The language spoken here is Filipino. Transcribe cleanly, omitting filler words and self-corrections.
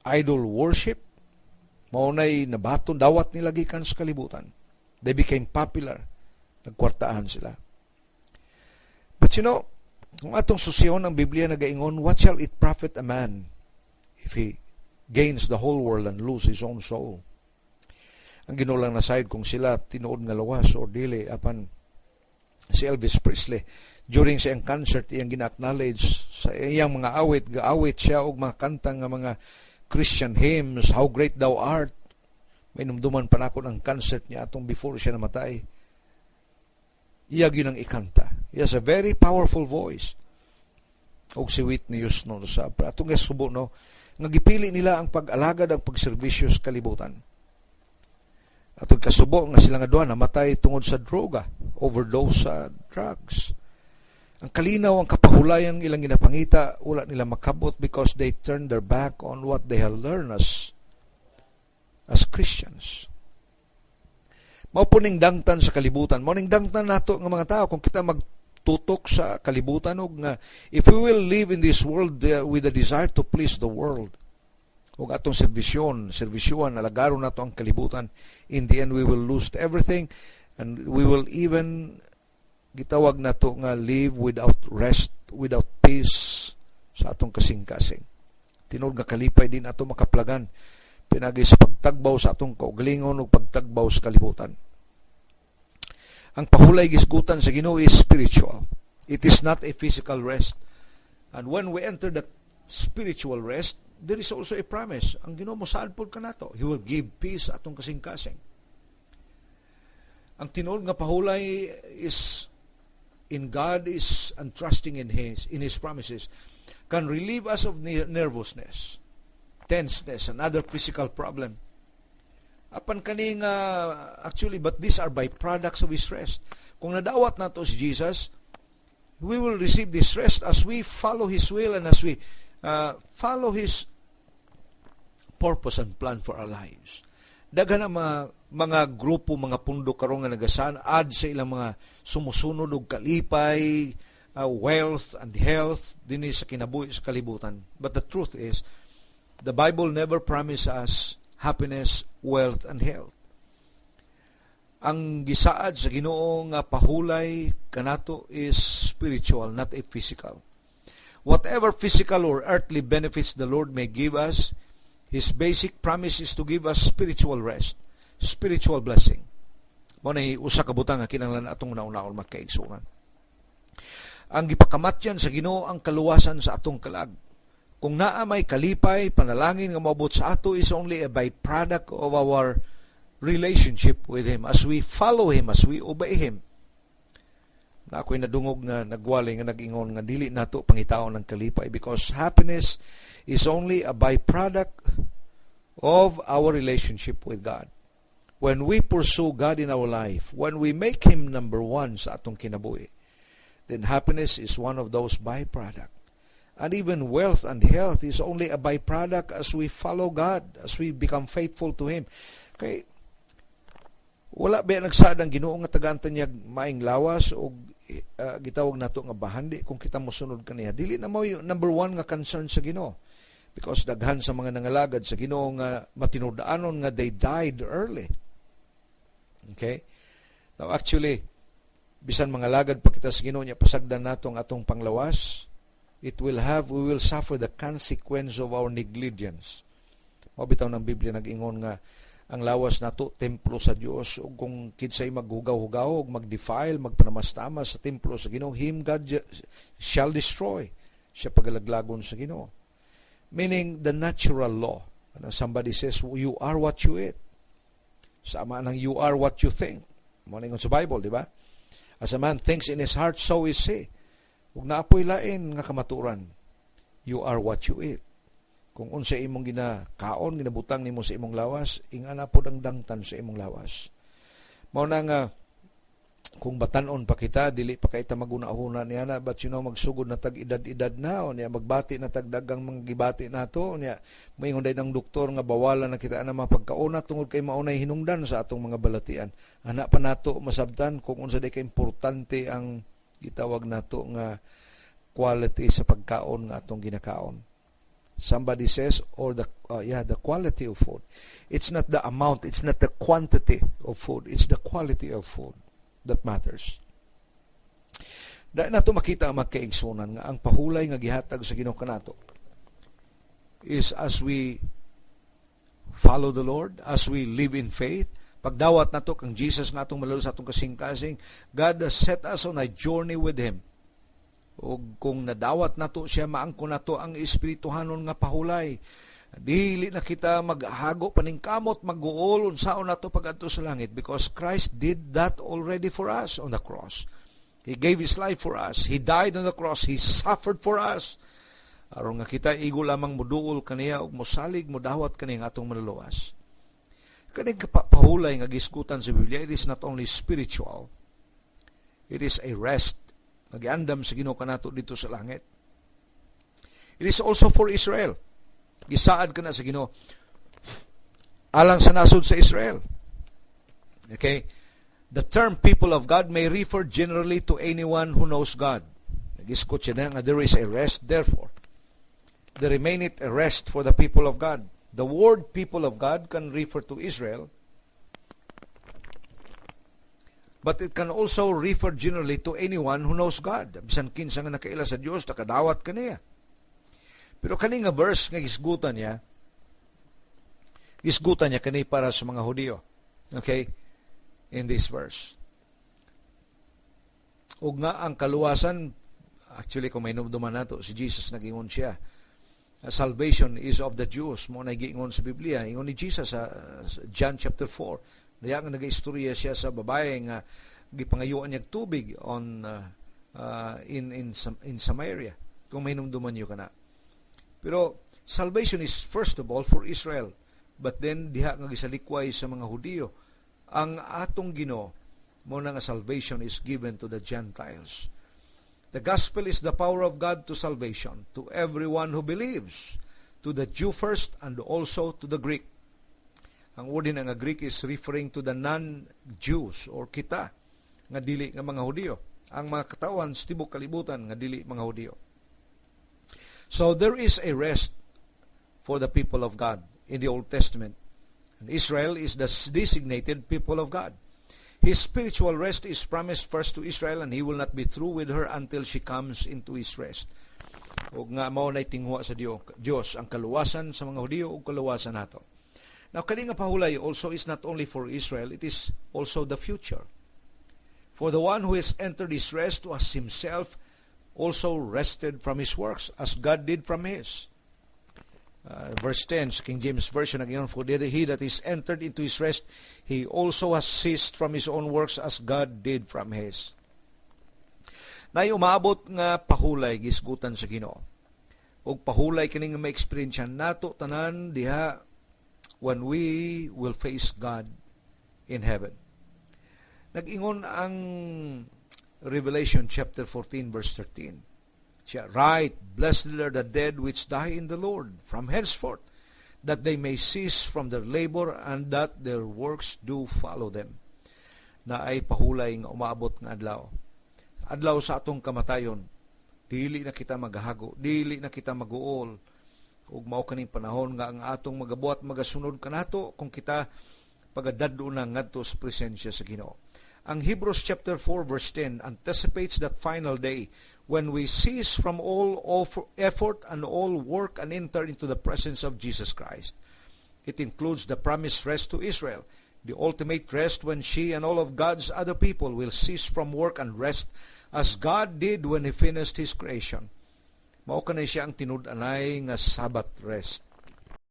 idol worship, maunay nabaton, dawat nila gikan sa kalibutan. They became popular. Nagkwartaan sila. But kung atong susihon ang Biblia nagaingon, what shall it profit a man if he gains the whole world and lose his own soul? Ang ginulang na side kung sila tinuod nga lawas or dili, apan si Elvis Presley during sa iyang concert, iyang gina-acknowledge sa iyang mga awit, gaawit siya og mga kanta nga mga Christian hymns, How Great Thou Art. May numduman pa nako ng concert niya atong before siya namatay. Iya ginang ikanta. He has a very powerful voice. Og si Whitney Houston sa atong gasubo nga gipili nila ang pag-alagad, ang pagserbisyo sa kalibutan. Atong kasubo nga sila nga duha namatay tungod sa droga, overdose sa drugs. Ang kalinaw, ang kapahulayan ilang ginapangita, wala nila makabot because they turned their back on what they have learned as Christians. Mao po ning dangtan sa kalibutan. Mao ning dangtan nato nga mga tao kung kita magtutok sa kalibutan og nga if we will live in this world with a desire to please the world, ug atong servisyon, alagaron nato ang kalibutan, in the end we will lose everything, and we will even gitawag nato nga live without rest, without peace sa atong kasing-kasing. Tinud nga kalipay din ato makaplagan pinagi sa pagtagbaw sa atong kaugalingon ug pagtagbaw sa kalibutan. Ang pahulay gisgutan sa Ginoo is spiritual. It is not a physical rest. And when we enter the spiritual rest, there is also a promise. Ang Ginoo mo saan pod kanato, He will give peace sa atong kasing-kasing. Ang tinuod nga pahulay is in God is and trusting in His promises can relieve us of nervousness, tenseness, and other physical problem. Apan kaning actually, but these are byproducts of His rest. Kung nadawat nato si Jesus, we will receive this rest as we follow His will and as we follow His purpose and plan for our lives. Daghan ang mga grupo, mga pundo karon nga nagasaad sa ilang mga sumusunod og kalipay, wealth and health dinhi sa kinabuhi sa kalibutan. But the truth is, the Bible never promises us happiness, wealth, and health. Ang gisaad sa Ginoo nga pahulay kanato is spiritual, not a physical. Whatever physical or earthly benefits the Lord may give us, His basic promise is to give us spiritual rest, spiritual blessing. Mao nay usa ka butang nga kinahanglan atong nauna-una magkaigsunan. Ang gipakamatyan sa Ginoo ang kaluwasan sa atong kalag. Kung naa may kalipay, panalangin nga moabot sa ato is only a byproduct of our relationship with Him as we follow Him, as we obey Him. Na ako'y nadungog nga nagwali nga nag-ingon nga dili nato pangitaon ng kalipay because happiness is only a byproduct of our relationship with God. When we pursue God in our life, when we make Him number one sa atong kinabuhi, then happiness is one of those byproducts. And even wealth and health is only a byproduct as we follow God, as we become faithful to Him. Kay wala ba nagsad ang Ginoo nga tagaan niya maing lawas o gitawag nato nga bahandi kung kita mosunod kaniya. Dili na mo yung number one nga concern sa Ginoo. Because daghan sa mga nangalagad sa Ginoo nga matinud-anon nga they died early. Okay? Now actually, bisan mga lagad pa kita sa Ginoo niya pasagdan nato ang atong panglawas, we will suffer the consequence of our negligence. Mabitaw ng Biblia nag-ingon nga ang lawas nato templo sa Dios, ug kung kinsay maghugaw-hugaw ug mag-defile, magpanamastamas sa templo sa Ginoo, him God shall destroy. Siya pagalaglagon sa Ginoo. Meaning the natural law. Somebody says you are what you eat. Sama nang you are what you think. Mo ningon sa Bible, di ba? As a man thinks in his heart, so is he. Ug naapoy lain nga kamaturan, you are what you eat. Kung unsa imong ginakaon, ginabutang nimo sa imong lawas, ingana pod ang dangtan sa imong lawas. Mao na nga kung batan-on pa kita, dili pa kita maguna-una niya na, but magsugod na tag-edad-edad na, o niya magbati na tagdagang manggibati nato, o niya may hunday ng doktor nga bawalan na kita na mapagkauna tungod kay maunay hinungdan sa atong mga balatian. Ana pa nato masabtan kung unsa day ka importante ang gitawag nato nga quality sa pagkaon nga atong ginakaon. somebody says, or the quality of food. It's not the amount, it's not the quantity of food, it's the quality of food that matters. Dahil nato makita ang magkaigsunan nga ang pahulay nga gihatag sa Ginoo kanato is as we follow the Lord, as we live in faith, pagdawat nato kang Jesus nga atong malalo sa atong kasing-kasing, God has set us on a journey with Him. O kung nadawat nato siya, maangko nato ang espirituhanon nga pahulay. Dili na kita maghago paningkamot, mag-uol, unsaon nato pag-adto sa langit, because Christ did that already for us on the cross. He gave His life for us. He died on the cross. He suffered for us. Aron nga kita igo lamang muduol kaniya ug mosalig modawat kani nga atong maluluwas. Kani pahulay nga giskutan sa Biblia, it is not only spiritual. It is a rest nagiandam sa Ginoo kanato dito sa langit. It is also for Israel. Gisaad ka na sa Ginoo alang sa nasod sa Israel. Okay? The term people of God may refer generally to anyone who knows God. Nag-iskot siya na nga there is a rest, therefore there remaineth a rest for the people of God. The word people of God can refer to Israel, but it can also refer generally to anyone who knows God. Bisan kinsa nga nakaila sa Dios, nakadawat kaniya. Pero kani nga verse nga gisgutan niya kani para sa mga Hudiyo. Okay? In this verse. Ug nga ang kaluwasan, actually kung may numduman nato, si Jesus nag-ingon siya, salvation is of the Jews. Mo nag-ingon sa Biblia, ingon ni Jesus sa John chapter 4. Diya nga nag-istorya siya sa babae nga gipangayuan niya tubig in Samaria. Kung may numduman niyo kana. Pero salvation is first of all for Israel. But then diha nga gisalikway sa mga Hudiyo. Ang atong Ginoo mo nga salvation is given to the Gentiles. The gospel is the power of God to salvation to everyone who believes, to the Jew first and also to the Greek. Ang word nga Greek is referring to the non-Jews or kita nga dili nga mga Hudiyo. Ang mga katawan sa tibok kalibutan nga dili mga Hudiyo. So there is a rest for the people of God in the Old Testament. And Israel is the designated people of God. His spiritual rest is promised first to Israel, and He will not be through with her until she comes into His rest. O nga mao na tingwa sa Dios ang kaluwasan sa mga Hudiyo ug kaluwasan nato. Now kani nga pahulay also is not only for Israel, it is also the future. For the one who has entered His rest was himself also rested from his works as God did from His. Verse 10, King James Version, again, for he that is entered into his rest, he also has ceased from his own works as God did from His. Nay umabot nga pahulay gisgutan sa Ginoo. Og pahulay kini nga ma-experience nato tanan diha when we will face God in heaven. Nag-ingon ang Revelation chapter 14 verse 13. Siya, right, blessed are the dead which die in the Lord from henceforth, that they may cease from their labor and that their works do follow them. Na ay pahulay nga umaabot nga adlaw. Adlaw sa atong kamatayon, dili na kita maghahago, dili na kita mag-uol, ug mao kaning panahon nga ang atong magabuhat magasunod kanato kung kita pagadadto na ngadto sa presensya sa Ginoo. Ang Hebrews chapter 4 verse 10 anticipates that final day when we cease from all effort and all work and enter into the presence of Jesus Christ. It includes the promised rest to Israel, the ultimate rest when she and all of God's other people will cease from work and rest as God did when He finished His creation. Mao kanay siya ang tinud-anay nga Sabbath rest.